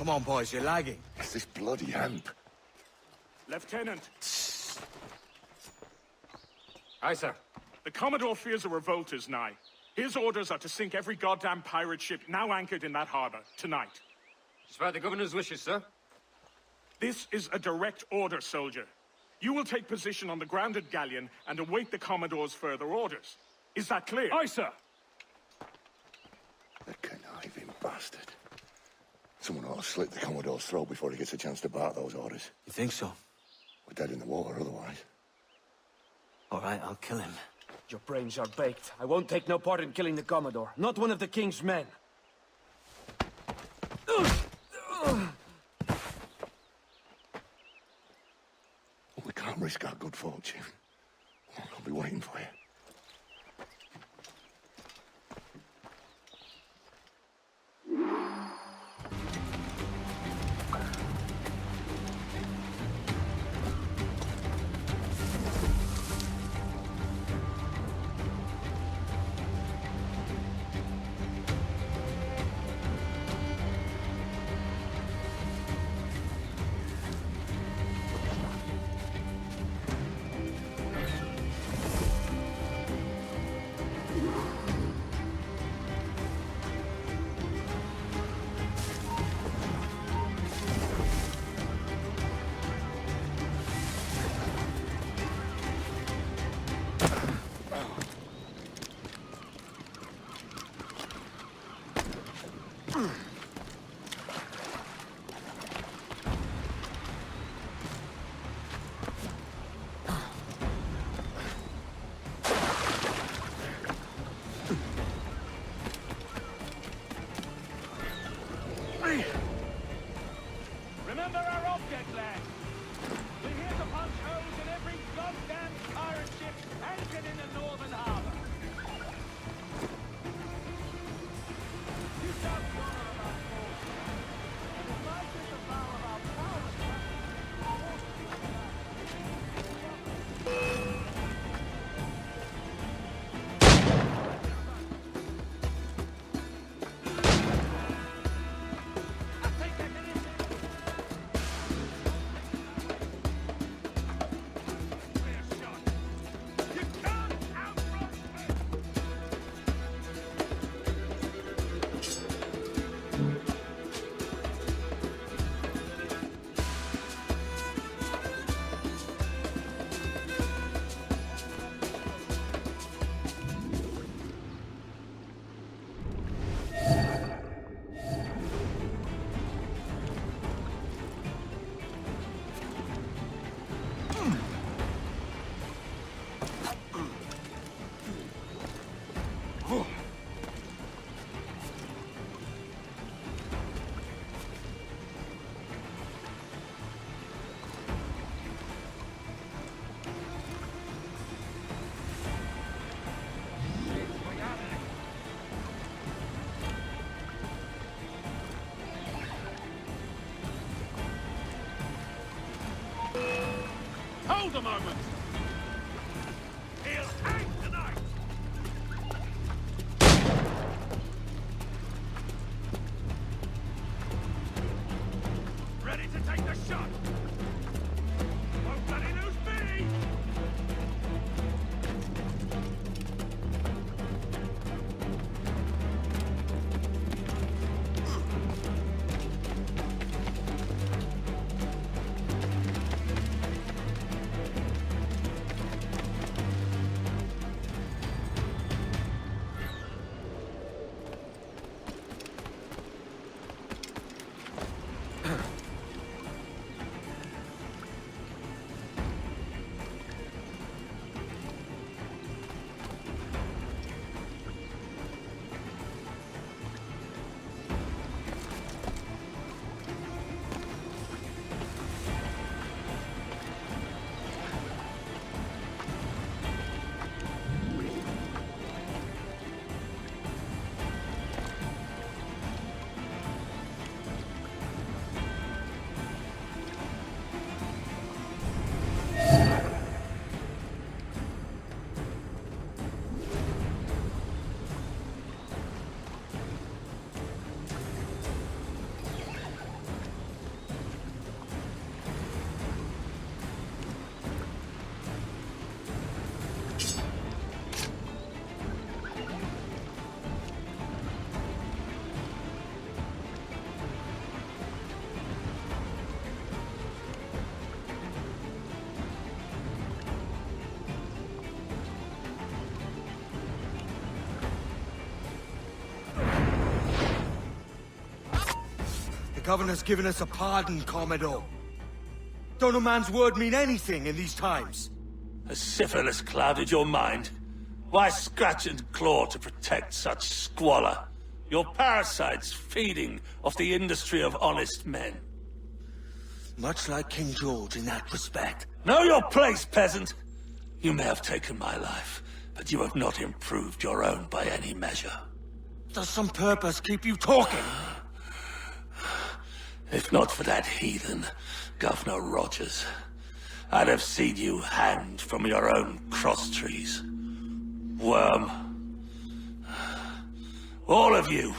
Come on, boys, you're lagging. It's this bloody hemp. Lieutenant, Aye, sir. the Commodore fears a revolt is nigh. His orders are to sink every goddamn pirate ship now anchored in that harbor, tonight. It's by the governor's wishes, sir. This is a direct order, soldier. You will take position on the grounded galleon and await the Commodore's further orders. Is that clear? Aye, sir. The conniving bastard. Someone ought to slit the Commodore's throat before he gets a chance to bark those orders. You think so? We're dead in the water otherwise. All right, I'll kill him. Your brains are baked. I won't take no part in killing the Commodore. Not one of the King's men. We can't risk our good fortune. I'll be waiting for you. Remember our object, lad. We're here to punch holes in every goddamn pirate ship anchored in the northern harbor. You don't bother about force. The fight is the power of our power. Hold a moment! He'll hang tonight! Ready to take the shot! Won't bloody lose me! governor's given us a pardon, Commodore. Don't a man's word mean anything in these times? Has syphilis clouded your mind? Why scratch and claw to protect such squalor? Your parasites feeding off the industry of honest men. Much like King George in that respect. Know your place, peasant! You may have taken my life, but you have not improved your own by any measure. Does some purpose keep you talking? If not for that heathen, Governor Rogers, I'd have seen you hanged from your own cross trees. Worm. All of you